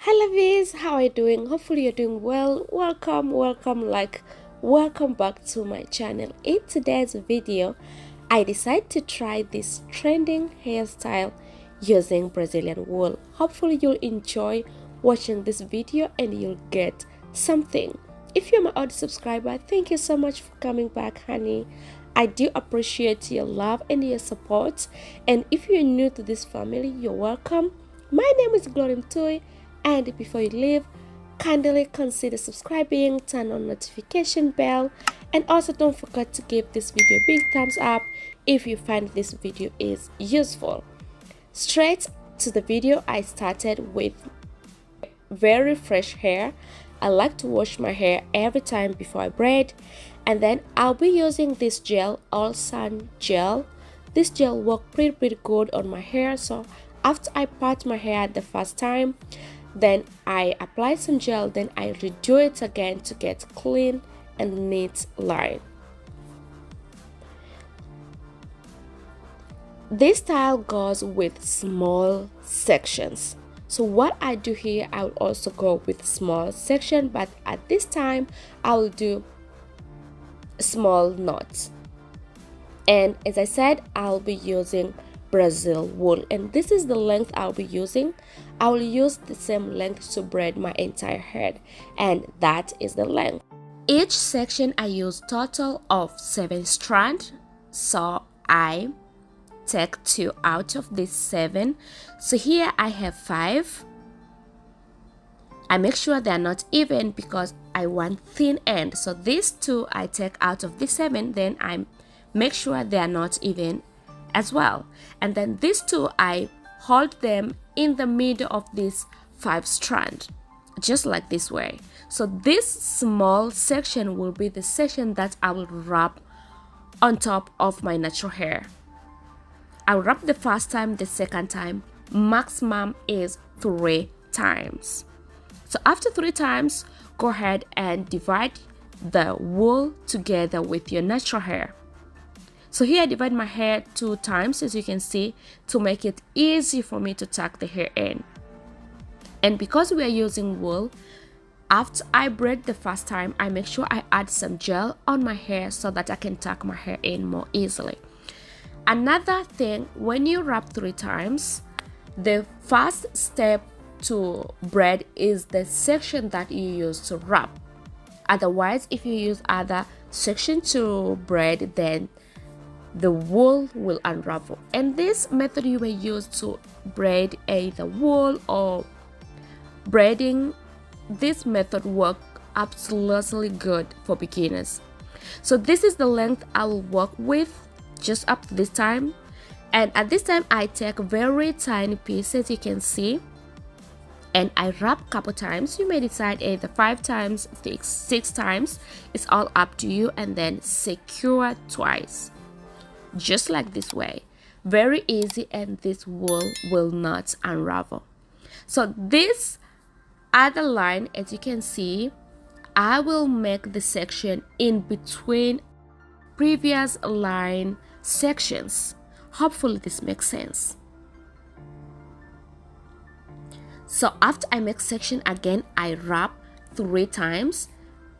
Hello Viz, how are you doing? Hopefully you're doing well. Welcome back to my channel. In today's video, I decided to try this trending hairstyle using Brazilian wool. Hopefully you'll enjoy watching this video and you'll get something. If you're my old subscriber, thank you so much for coming back, honey. I do appreciate your love and your support. And if you're new to this family, you're welcome. My name is Glory Mtui, and before you leave, kindly consider subscribing, turn on notification bell, and also don't forget to give this video a big thumbs up if you find this video is useful. Straight to the video, I started with very fresh hair. I like to wash my hair every time before I braid, and then I'll be using this gel, all sun gel. This gel worked pretty good on my hair. So after I part my hair the first time, then I apply some gel, then I redo it again to get clean and neat line. This style goes with small sections. So what I do here, I will also go with small section, but at this time I will do small knots. And as I said, I'll be using Brazil wool, and this is the length I'll be using. I will use the same length to braid my entire head, and that is the length. Each section I use total of 7 strands, so I take 2 out of this 7. So here I have 5. I make sure they are not even because I want thin end. So these 2 I take out of this 7, then I make sure they are not even as well. And then these 2 I hold them in the middle of this 5 strand, just like this way. So this small section will be the section that I will wrap on top of my natural hair. I'll wrap the first time, the second time, maximum is 3 times. So after 3 times, go ahead and divide the wool together with your natural hair. So here I divide my hair 2 times, as you can see, to make it easy for me to tuck the hair in. And because we are using wool, after I braid the first time, I make sure I add some gel on my hair so that I can tuck my hair in more easily. Another thing, when you wrap 3 times, the first step to braid is the section that you use to wrap. Otherwise, if you use other section to braid, then the wool will unravel. And this method you may use to braid either wool or braiding. This method works absolutely good for beginners. So this is the length I will work with just up to this time, and at this time I take very tiny pieces, you can see, and I wrap couple times. You may decide either 5 times, 6 times, it's all up to you, and then secure twice, just like this way. Very easy, and this wool will not unravel. So this other line, as you can see, I will make the section in between previous line sections. Hopefully this makes sense. So after I make section again, I wrap 3 times.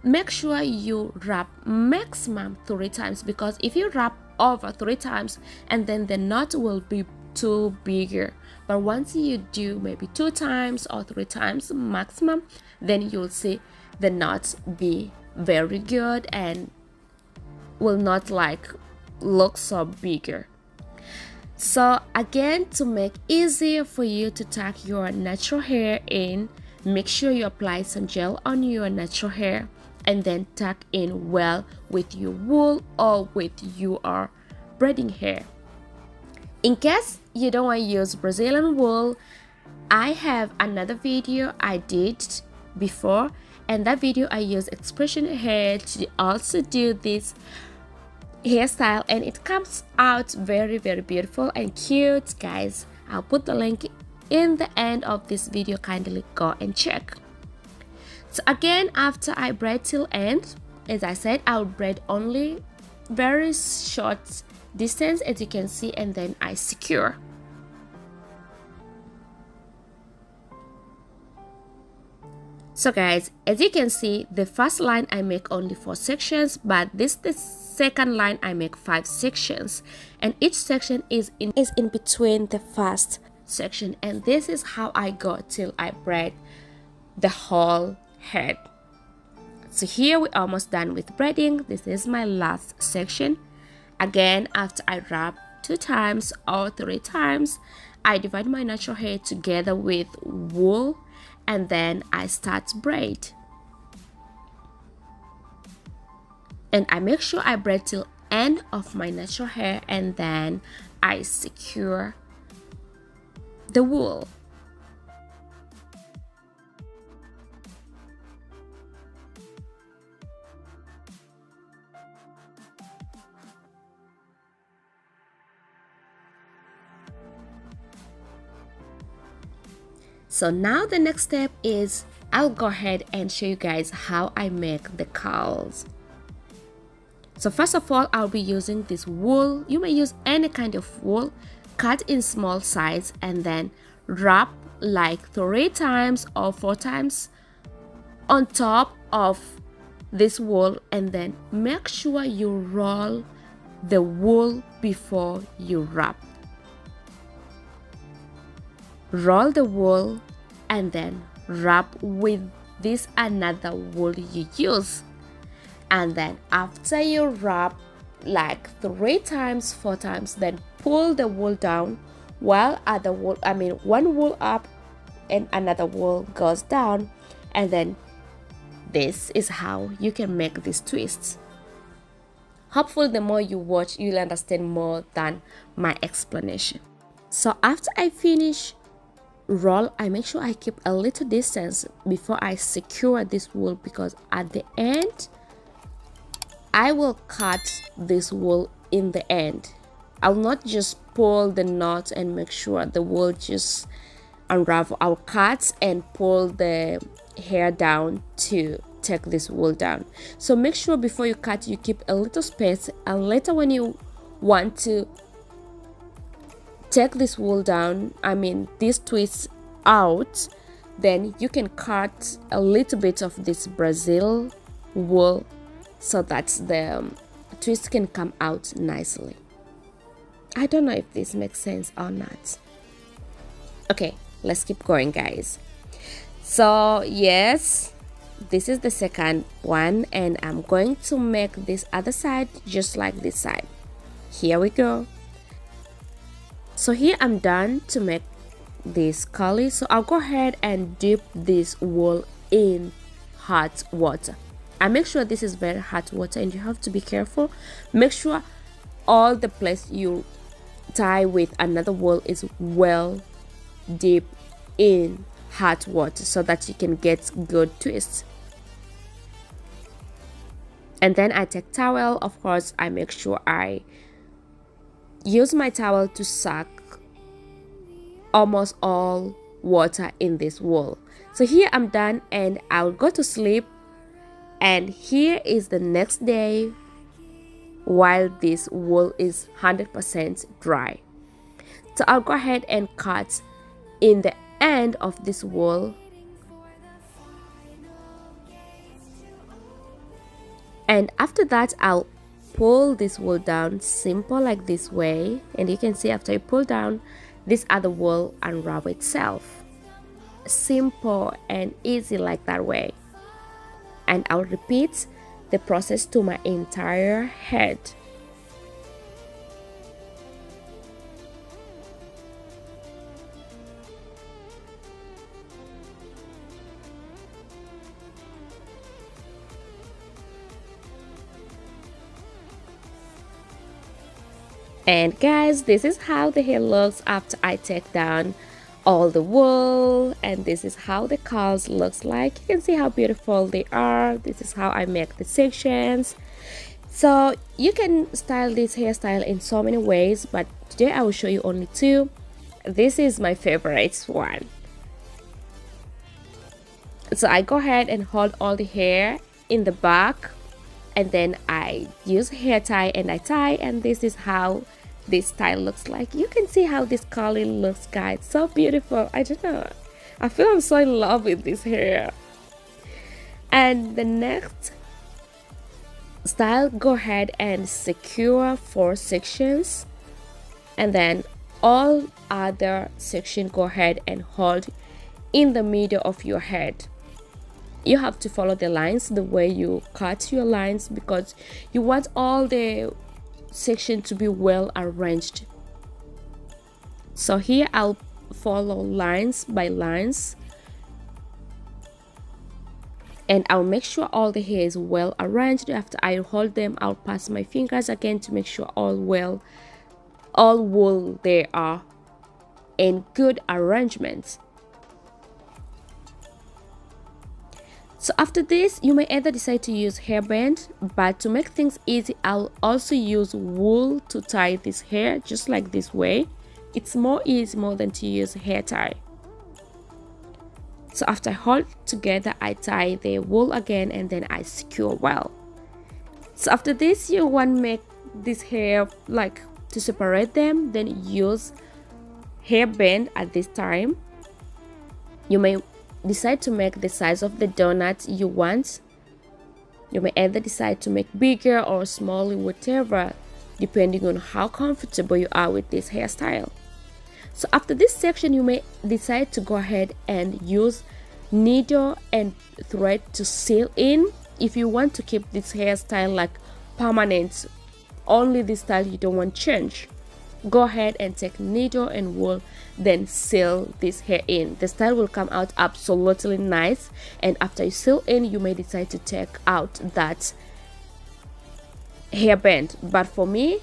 Make sure you wrap maximum 3 times, because if you wrap over 3 times and then the knot will be too bigger. But once you do maybe 2 times or 3 times maximum, then you'll see the knots be very good and will not like look so bigger. So again, to make easier for you to tuck your natural hair in, make sure you apply some gel on your natural hair and then tuck in well with your wool or with your braiding hair. In case you don't want to use Brazilian wool, I have another video I did before, and that video I use expression hair to also do this hairstyle, and it comes out very beautiful and cute, guys. I'll put the link in the end of this video, kindly go and check. So again, after I braid till end, as I said, I'll braid only very short distance, as you can see, and then I secure. So guys, as you can see, the first line I make only 4 sections, but the second line I make 5 sections, and each section is in between the first section, and this is how I go till I braid the whole head. So here we're almost done with braiding. This is my last section. Again, after I wrap 2 times or 3 times, I divide my natural hair together with wool, and then I start braid. And I make sure I braid till end of my natural hair, and then I secure the wool. So now the next step is I'll go ahead and show you guys how I make the curls. So first of all, I'll be using this wool. You may use any kind of wool, cut in small size, and then wrap like 3 times or 4 times on top of this wool, and then make sure you roll the wool before you wrap. Roll the wool and then wrap with this another wool you use, and then after you wrap like 3 times 4 times, then pull the wool down while one wool up and another wool goes down, and then this is how you can make these twists. Hopefully the more you watch, you'll understand more than my explanation. So after I finish roll, I make sure I keep a little distance before I secure this wool, because at the end I will cut this wool in the end. I'll not just pull the knot and make sure the wool just unravel. I'll cut and pull the hair down to take this wool down. So make sure before you cut you keep a little space, and later when you want to take this wool down, these twists out, then you can cut a little bit of this Brazil wool so that the twist can come out nicely. I don't know if this makes sense or not. Okay, let's keep going, guys. So yes, this is the second one, and I'm going to make this other side just like this side. Here we go. So here I'm done to make this curly, so I'll go ahead and dip this wool in hot water. I make sure this is very hot water, and you have to be careful. Make sure all the place you tie with another wool is well deep in hot water so that you can get good twists. And then I take towel. Of course, I make sure I use my towel to suck almost all water in this wool. So here I'm done, and I'll go to sleep, and here is the next day while this wool is 100% dry. So I'll go ahead and cut in the end of this wool, and after that I'll pull this wool down simple like this way, and you can see after you pull down, this other wool unravel itself. Simple and easy like that way. And I'll repeat the process to my entire head. And guys, this is how the hair looks after I take down all the wool, and this is how the curls looks like. You can see how beautiful they are. This is how I make the sections. So you can style this hairstyle in so many ways, but today I will show you only 2. This is my favorite one. So I go ahead and hold all the hair in the back, and then I use hair tie and I tie, and this is how this style looks like. You can see how this curly looks, guys. So beautiful. I don't know, I feel I'm so in love with this hair. And the next style, go ahead and secure 4 sections, and then all other section go ahead and hold in the middle of your head. You have to follow the lines the way you cut your lines, because you want all the section to be well arranged. So here I'll follow lines by lines, and I'll make sure all the hair is well arranged. After I hold them, I'll pass my fingers again to make sure all wool they are in good arrangement. So after this, you may either decide to use hairband, but to make things easy, I'll also use wool to tie this hair just like this way. It's more easy than to use hair tie. So after I hold together, I tie the wool again, and then I secure well. So after this, you want to make this hair like to separate them, then use hairband at this time. You may decide to make the size of the donut you want. You may either decide to make bigger or smaller, whatever, depending on how comfortable you are with this hairstyle. So after this section, you may decide to go ahead and use needle and thread to seal in. If you want to keep this hairstyle like permanent, only this style you don't want change, go ahead and take needle and wool, then seal this hair in. The style will come out absolutely nice. And after you seal in, you may decide to take out that hairband. But for me,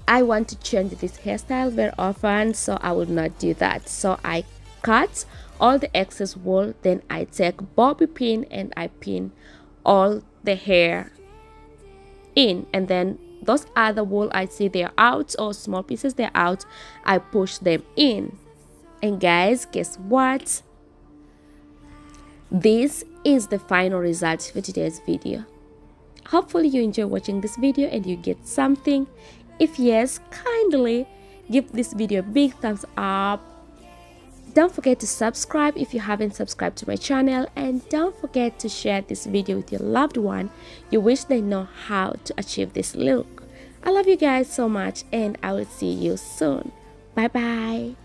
I want to change this hairstyle very often, so I will not do that. So I cut all the excess wool, then I take bobby pin and I pin all the hair in, and then those other wool I see they're out, or small pieces they're out, I push them in. And guys, guess what? This is the final result for today's video. Hopefully you enjoy watching this video and you get something. If yes, kindly give this video a big thumbs up. Don't forget to subscribe if you haven't subscribed to my channel, and don't forget to share this video with your loved one you wish they know how to achieve this look. I love you guys so much, and I will see you soon. Bye bye.